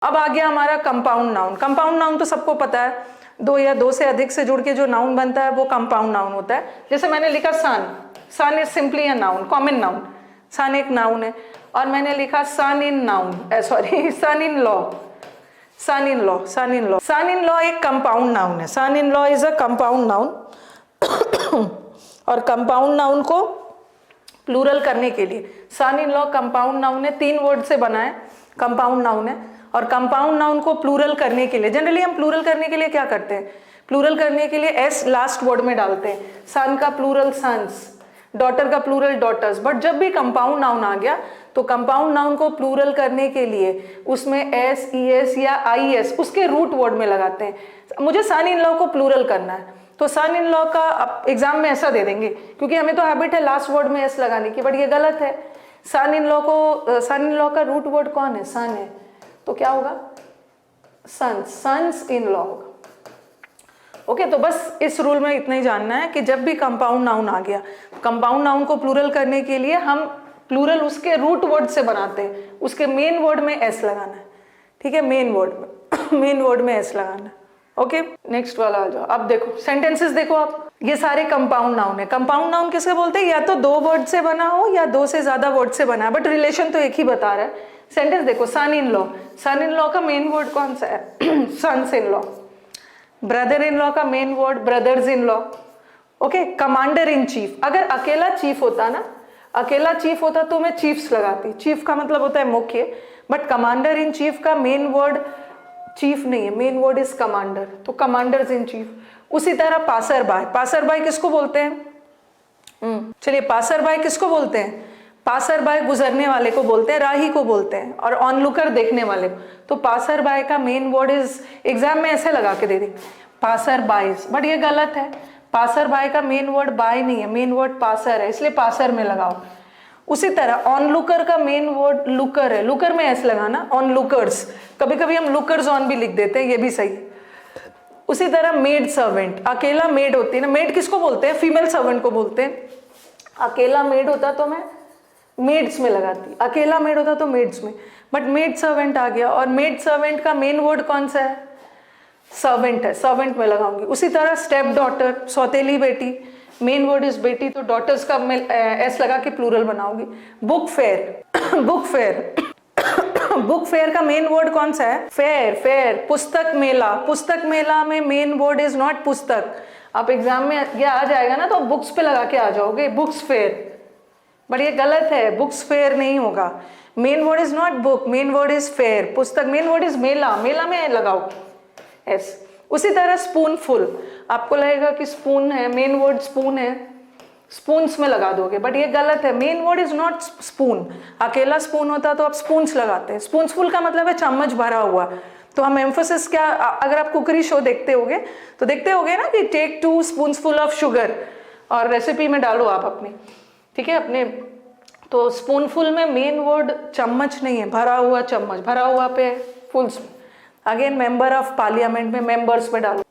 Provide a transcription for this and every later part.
अब आ गया हमारा कंपाउंड नाउन। कंपाउंड नाउन तो सबको पता है, दो या दो से अधिक से जुड़ के जो नाउन बनता है वो कंपाउंड नाउन होता है। जैसे मैंने लिखा son, son is simply a noun, common noun, son एक नाउन है। और मैंने लिखा son in noun, sorry son in law, son in law, son in law, son in law एक कंपाउंड नाउन है। Son in law is a compound noun. और compound noun को plural करने के लिए, son in law compound noun है, 3 word से बना है, कंपाउंड नाउन है। और कंपाउंड नाउन को प्लूरल करने के लिए जनरली हम प्लूरल करने के लिए क्या करते हैं, प्लूरल करने के लिए एस लास्ट वर्ड में डालते हैं। सन का प्लूरल सन्स, डॉटर का प्लूरल डॉटर्स। बट जब भी कंपाउंड नाउन आ गया तो कंपाउंड नाउन को प्लूरल करने के लिए उसमें एस, ई एस या आई एस उसके रूट वर्ड में लगाते हैं। मुझे सन इन लॉ को प्लूरल करना है तो सन इन लॉ का एग्जाम में ऐसा दे देंगे, क्योंकि हमें तो हैबिट है लास्ट वर्ड में एस लगाने की, बट ये गलत है। सन इन लॉ को, सन इन लॉ का रूट वर्ड कौन है, सन है, तो क्या होगा, सन्स, सन्स इन लॉ होगा। ओके, तो बस इस रूल में इतना ही जानना है कि जब भी कंपाउंड नाउन आ गया, कंपाउंड नाउन को प्लूरल करने के लिए हम प्लूरल उसके रूट वर्ड से बनाते हैं, उसके मेन वर्ड में एस लगाना है। ठीक है, मेन वर्ड में मेन वर्ड में एस लगाना है। ओके, नेक्स्ट वाला आ जाओ। अब देखो सेंटेंसेस देखो आप, ये सारे कंपाउंड नाउन है। कंपाउंड नाउन किसके बोलते हैं, या तो 2 वर्ड से बना हो या 2 से ज्यादा वर्ड से बना है, बट रिलेशन तो एक ही बता रहा है। सेंटेंस देखो, son in law, son in law का मेन वर्ड कौन सा है, sons in law. Brother in law का main word brothers in law. Okay, commander in chief, अगर अकेला चीफ होता ना, अकेला चीफ होता तो मैं चीफ्स लगाती, चीफ का मतलब होता है मुख्य, बट कमांडर इन चीफ का मेन वर्ड चीफ नहीं है, मेन वर्ड इज कमांडर, तो कमांडर्स इन चीफ। उसी तरह पासर बाय, पासर बाय किसको बोलते हैं, चलिए पासर बाय किसको बोलते हैं, पासर बाय गुजरने वाले को बोलते हैं, राही को बोलते हैं, और ऑनलुकर देखने वाले को। तो पासर बाय का मेन वर्ड इज, एग्जाम में ऐसे लगा के दे देंगे पासर बायस, बट ये गलत है। पासर बाय का मेन वर्ड बाय नहीं है, मेन वर्ड पासर है, इसलिए पासर में लगाओ। उसी तरह ऑनलुकर का मेन वर्ड लुकर है, लुकर में ऐसे लगाना, ऑनलुकर्स, कभी कभी हम लुकर्स ऑन भी लिख देते हैं, ये भी सही। उसी तरह मेड सर्वेंट, अकेला मेड होती है ना, मेड किसको बोलते हैं, फीमेल सर्वेंट को बोलते हैं। अकेला मेड होता तो मैं मेड्स में लगाती, अकेला मेड होता तो मेड्स में, बट मेड सर्वेंट आ गया, और मेड सर्वेंट का मेन वर्ड कौन सा है, सर्वेंट है, सर्वेंट में लगाऊंगी। उसी तरह स्टेप डॉटर, सौतेली बेटी, मेन वर्ड इज बेटी, तो डॉटर्स का मैं एस लगा के प्लूरल बनाऊंगी। Book fair, book fair, book fair का मेन वर्ड कौन सा है, फेयर, फेयर। पुस्तक मेला, पुस्तक मेला में मेन वर्ड इज नॉट पुस्तक। आप एग्जाम में ये आ जाएगा ना तो बुक्स पे लगा के आ जाओगे, बुक्स फेयर, बट ये गलत है, बुक्स फेयर नहीं होगा। Main word is not book, main word is fair. पुस्तक मेन वर्ड इज मेला, मेला में लगाओ एस। उसी तरह स्पून फुल, आपको लगेगा कि स्पून है, मेन वर्ड स्पून है, स्पून्स में लगा दोगे, बट ये गलत है, main word is not spoon. अकेला स्पून होता तो आप स्पून्स लगाते हैं। स्पून्सफुल का मतलब है चम्मच भरा हुआ, तो हम एम्फोसिस क्या, अगर आप कुकरी शो देखते होगे तो देखते होगे ना कि टेक 2 स्पून्सफुल ऑफ शुगर, और रेसिपी में डालो आप अपनी, ठीक है, अपने, तो स्पूनफुल में मेन वर्ड चम्मच नहीं है, भरा हुआ चम्मच, भरा हुआ पे फुल्स। अगेन मेंबर ऑफ पार्लियामेंट में मेंबर्स में डालो।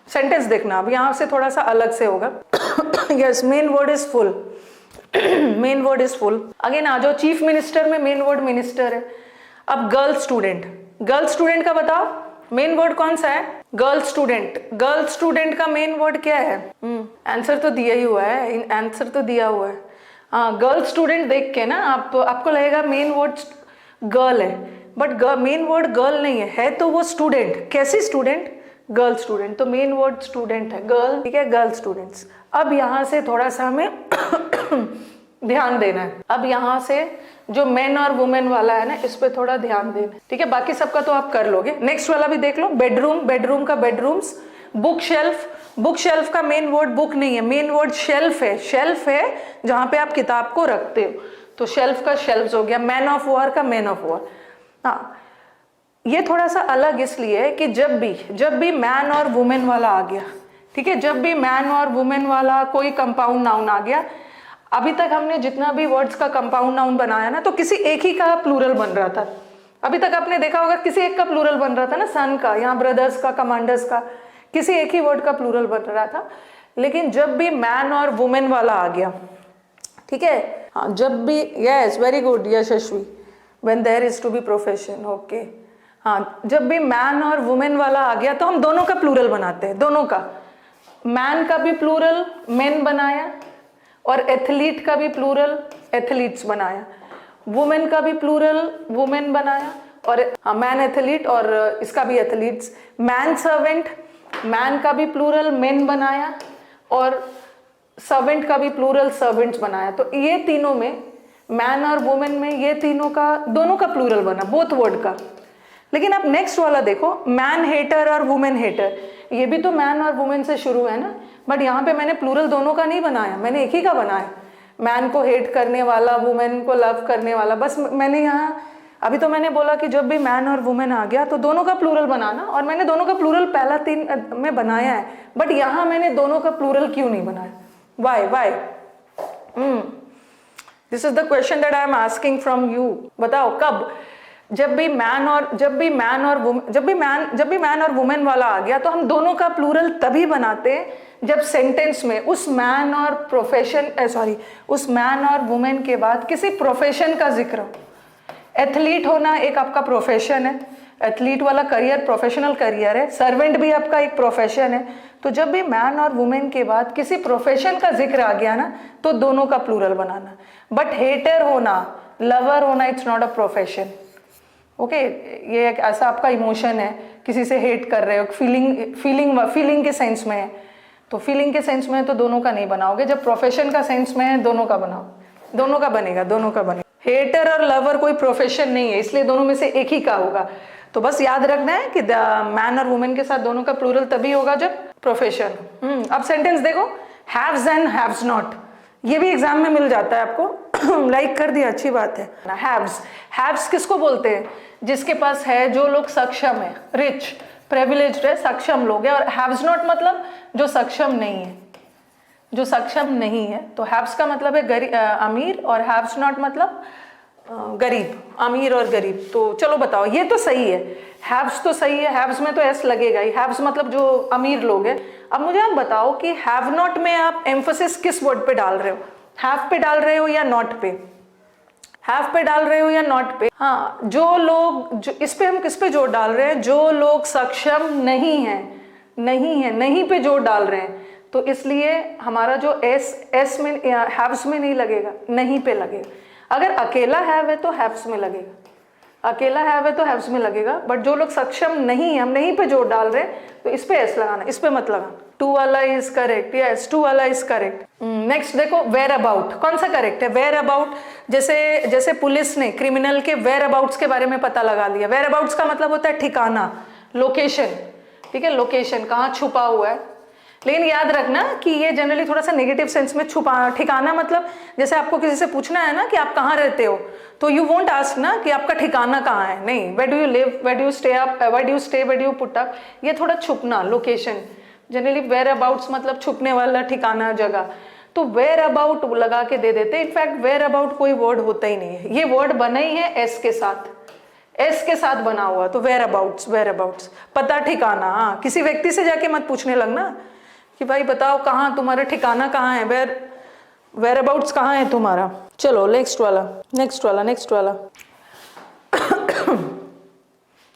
सेंटेंस देखना, अब यहाँ से थोड़ा सा अलग से होगा। Yes, main word is full, main word is full. Again आ जाओ, चीफ मिनिस्टर में मेन वर्ड मिनिस्टर है। अब गर्ल स्टूडेंट, गर्ल स्टूडेंट का बताओ मेन वर्ड कौन सा है, गर्ल स्टूडेंट। गर्ल स्टूडेंट का मेन वर्ड क्या है, आंसर तो दिया ही हुआ है, आंसर तो दिया हुआ है। हाँ, गर्ल स्टूडेंट देख के ना आपको लगेगा मेन वर्ड गर्ल है, बट मेन वर्ड गर्ल नहीं है तो वो स्टूडेंट। कैसी स्टूडेंट, गर्ल स्टूडेंट, तो मेन वर्ड स्टूडेंट है, गर्ल, ठीक है, गर्ल स्टूडेंट्स। अब यहाँ से थोड़ा सा हमें ध्यान देना है। अब यहाँ से जो मेन और वुमेन वाला है ना, इस पे थोड़ा ध्यान देना, ठीक है, बाकी सबका तो आप कर लोगे। नेक्स्ट वाला भी देख लो, बेडरूम, बेडरूम का bedrooms. Book shelf, book shelf का मेन वर्ड बुक नहीं है, मेन वर्ड शेल्फ है, शेल्फ है जहाँ पे आप किताब को रखते हो, तो शेल्फ का शेल्फ्स हो गया। मैन ऑफ वॉर का मैन ऑफ वॉर। हाँ, ये थोड़ा सा अलग इसलिए है कि जब भी मैन और वुमेन वाला आ गया, ठीक है, जब भी मैन और वुमेन वाला कोई कंपाउंड नाउन आ गया, अभी तक हमने जितना भी वर्ड्स का कंपाउंड नाउन बनाया ना, तो किसी एक ही का प्लूरल बन रहा था। अभी तक आपने देखा होगा किसी एक का प्लूरल बन रहा था ना, सन का, यहाँ ब्रदर्स का, कमांडर्स का, किसी एक ही वर्ड का प्लूरल बन रहा था। लेकिन जब भी मैन और वुमेन वाला आ गया, ठीक है, हाँ, जब भी, yes very good Yashasvi, when there is to be profession, okay. हाँ, जब भी मैन और वुमेन वाला आ गया तो हम दोनों का प्लूरल बनाते हैं, दोनों का। मैन का भी प्लूरल मेन बनाया, और एथलीट का भी प्लूरल एथलीट्स बनाया। वुमेन का भी प्लूरल वुमेन बनाया, और हाँ, मैन एथलीट और इसका भी एथलीट्स। मैन सर्वेंट, मैन का भी प्लूरल मेन बनाया, और सर्वेंट का भी प्लूरल सर्वेंट्स बनाया। तो ये तीनों में, मैन और वुमेन में, ये तीनों का, दोनों का प्लूरल बना, बोथ वर्ड का। लेकिन अब नेक्स्ट वाला देखो, मैन हेटर और वुमेन हेटर, ये भी तो मैन और वुमेन से शुरू है ना, बट यहाँ पे मैंने प्लूरल दोनों का नहीं बनाया, मैंने एक ही का बनाया। मैन को हेट करने वाला, वुमेन को लव करने वाला, बस मैंने यहाँ, अभी तो मैंने बोला कि जब भी मैन और वुमेन आ गया तो दोनों का प्लूरल बनाना, और मैंने दोनों का प्लूरल पहला 3 में बनाया है, बट यहाँ मैंने दोनों का प्लूरल क्यों नहीं बनाया? Why? This is the question that I am asking from you. बताओ कब? जब भी मैन और वुमेन वाला आ गया तो हम दोनों का प्लूरल तभी बनाते हैं जब सेंटेंस में उस मैन और उस मैन और वुमेन के बाद किसी प्रोफेशन का जिक्र हो। एथलीट होना एक आपका प्रोफेशन है, एथलीट वाला करियर प्रोफेशनल करियर है। सर्वेंट भी आपका एक प्रोफेशन है। तो जब भी मैन और वुमेन के बाद किसी प्रोफेशन का जिक्र आ गया ना, तो दोनों का प्लूरल बनाना। बट हेटर होना, लवर होना, it's not a profession. Okay, ये एक ऐसा आपका इमोशन है, किसी से हेट कर रहे हो, फीलिंग के सेंस में है, तो फीलिंग के सेंस में है तो दोनों का नहीं बनाओगे। जब प्रोफेशन का सेंस में है, दोनों का बनाओ, दोनों का बनेगा। हेटर और लवर कोई प्रोफेशन नहीं है, इसलिए दोनों में से एक ही का होगा। तो बस याद रखना है कि मैन और वुमेन के साथ दोनों का प्लूरल तभी होगा जब प्रोफेशन। अब सेंटेंस देखो, हैव्स एंड हैव्स नॉट, ये भी एग्जाम में मिल जाता है आपको। लाइक कर दिया, अच्छी बात है। हैव्स किसको बोलते हैं? जिसके पास है, जो लोग सक्षम है, रिच, प्रिविलेज्ड है, सक्षम लोग है। और हैव्स नॉट मतलब जो सक्षम नहीं है, जो सक्षम नहीं है। तो हैव्स का मतलब है अमीर, और हैव्स नॉट मतलब गरीब, अमीर और गरीब। तो चलो बताओ, ये तो सही है, हैव्स तो सही है, हैव्स में तो एस लगेगा ही। हैव्स मतलब जो अमीर लोग हैं। अब मुझे आप बताओ कि हैव नॉट में आप एम्फोसिस किस वर्ड पे डाल रहे हो? हैव पे डाल रहे हो या नॉट पे? हैव पे डाल रहे हो या नॉट पे? हाँ, जो लोग, इस पे हम किस पे जोर डाल रहे हैं? जो लोग सक्षम नहीं है, नहीं पे जोर डाल रहे हैं। तो इसलिए हमारा जो एस में, हैव्स में नहीं लगेगा, नहीं पे लगेगा। अगर अकेला हैव है तो हैव्स में लगेगा, अकेला हैव है तो हैव्स में लगेगा। बट जो लोग सक्षम नहीं है, हम नहीं पे जोर डाल रहे हैं, तो इस पे एस लगाना, इस पे मत लगाना। टू वाला इज करेक्ट, यस, टू वाला इज करेक्ट। नेक्स्ट देखो, वेयर अबाउट, कौन सा करेक्ट है? वेयर अबाउट, जैसे पुलिस ने क्रिमिनल के वेयर अबाउट्स के बारे में पता लगा लिया। वेयर अबाउट्स का मतलब होता है ठिकाना, लोकेशन, ठीक है, लोकेशन, कहाँ छुपा हुआ है। लेकिन याद रखना कि ये जनरली थोड़ा सा नेगेटिव सेंस में छुपा, ठिकाना मतलब जैसे आपको किसी से पूछना है ना कि आप कहाँ रहते हो, तो यू वोंट आस्क ना कि आपका ठिकाना कहाँ है, नहीं, where do you live, where do you stay up, where do you stay, where do you put up, ये थोड़ा छुपना, लोकेशन। जनरली वेयर अबाउट्स मतलब छुपने वाला ठिकाना, जगह। तो वेयर अबाउट लगा के दे देते। इनफैक्ट वेयर अबाउट कोई वर्ड होता ही नहीं है, ये वर्ड बना ही है एस के साथ, एस के साथ बना हुआ। तो वेयर अबाउट्स, पता ठिकाना। हाँ, किसी व्यक्ति से जाके मत पूछने लगना कि भाई बताओ कहाँ, तुम्हारा ठिकाना कहाँ है, वेयर अबाउट्स कहाँ है तुम्हारा। चलो नेक्स्ट वाला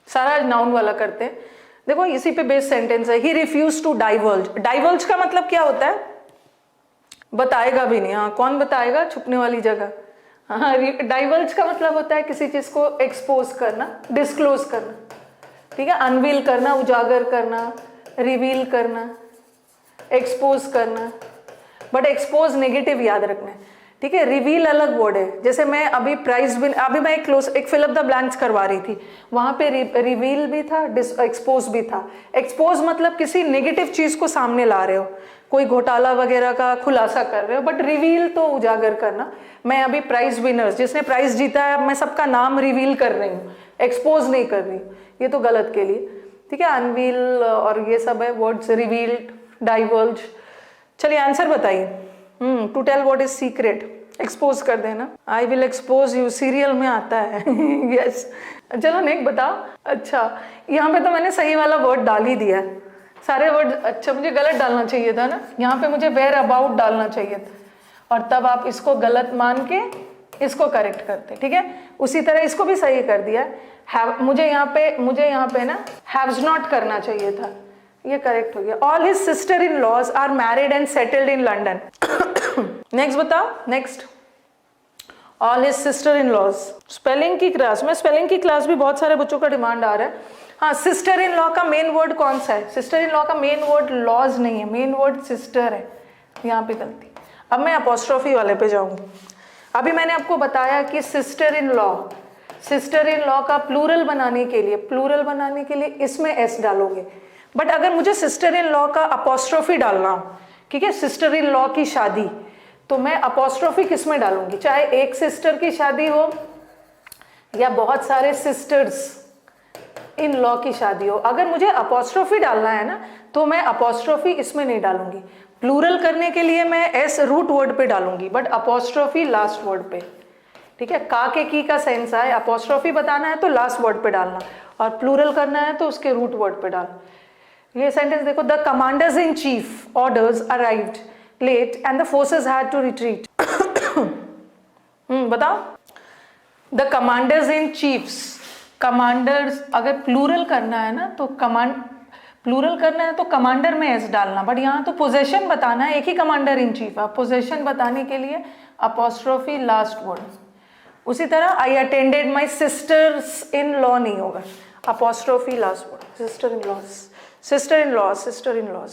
सारा नाउन वाला करते हैं। देखो इसी पे बेस्ड सेंटेंस है। He refuse to diverge. Diverge का मतलब क्या होता है? बताएगा भी नहीं। हाँ, कौन बताएगा? छुपने वाली जगह। हाँ, डाइवर्ज का मतलब होता है किसी चीज को एक्सपोज करना, डिस्क्लोज करना, ठीक है, अनवील करना, उजागर करना, रिवील करना, एक्सपोज करना। बट एक्सपोज नेगेटिव याद रखना है, ठीक है। रिवील अलग वर्ड है। जैसे मैं अभी अभी मैं एक फिल अप द ब्लैंक्स करवा रही थी, वहां पे रिवील भी था, एक्सपोज भी था। एक्सपोज मतलब किसी नेगेटिव चीज को सामने ला रहे हो, कोई घोटाला वगैरह का खुलासा कर रहे हो। बट रिवील तो उजागर करना। मैं अभी प्राइज विनर्स, जिसने प्राइज जीता है, मैं सबका नाम रिवील कर रही हूँ, एक्सपोज नहीं कर रही, ये तो गलत के लिए, ठीक है। अनवील और ये सब है वर्ड्स, रिवील्ड, डाइवर्ज। चलिए आंसर बताइए। To tell what is secret, expose कर देना। I will expose you, serial में आता है। यस। चलो नेक्स्ट बताओ। अच्छा, यहाँ पे तो मैंने सही वाला वर्ड डाल ही दिया, सारे वर्ड। अच्छा, मुझे गलत डालना चाहिए था ना, यहाँ पे मुझे वेयर अबाउट डालना चाहिए था, और तब आप इसको गलत मान के इसको करेक्ट करते, ठीक है। उसी तरह इसको भी सही कर दिया है। मुझे यहाँ पे ना हैव्स नॉट करना चाहिए था, ये करेक्ट हो गया। All his sister in laws are married and settled in London. Next बताओ, next all his sister in laws. Spelling की क्लास में, स्पेलिंग की क्लास भी बहुत सारे बच्चों का डिमांड आ रहा है। हाँ, सिस्टर इन लॉ का मेन वर्ड कौन सा है? सिस्टर इन लॉ का मेन वर्ड लॉज नहीं है, मेन वर्ड सिस्टर है, यहाँ पे गलती। अब मैं अपोस्ट्रोफी वाले पे जाऊंगी। अभी मैंने आपको बताया कि सिस्टर इन लॉ का प्लूरल बनाने के लिए इसमें एस डालोगे। बट अगर मुझे सिस्टर इन लॉ का अपोस्ट्रोफी डालना हो, ठीक है, सिस्टर इन लॉ की शादी, तो मैं अपोस्ट्रोफी किस में डालूंगी? चाहे एक सिस्टर की शादी हो या बहुत सारे सिस्टर्स इन लॉ की शादी हो, अगर मुझे अपोस्ट्रोफी डालना है ना, तो मैं अपोस्ट्रोफी इसमें नहीं डालूंगी। प्लूरल करने के लिए मैं एस रूट वर्ड पे डालूंगी, बट अपोस्ट्रोफी लास्ट वर्ड पे, ठीक है। का के की का सेंस आए, अपोस्ट्रोफी बताना है तो लास्ट वर्ड पे डालना, और प्लूरल करना है तो उसके रूट वर्ड पे डाल। ये सेंटेंस देखो, the commanders in chief orders arrived late and the forces had to retreat. बताओ, the commanders in chiefs, commanders अगर प्लूरल करना है ना, तो कमांडर में एस डालना, बट यहाँ तो पोजेशन बताना है, एक ही कमांडर इन चीफ है, पोजेशन बताने के लिए अपोस्ट्रोफी लास्ट वर्ड। उसी तरह I attended my sisters in law नहीं होगा, apostrophe last word, sister in laws.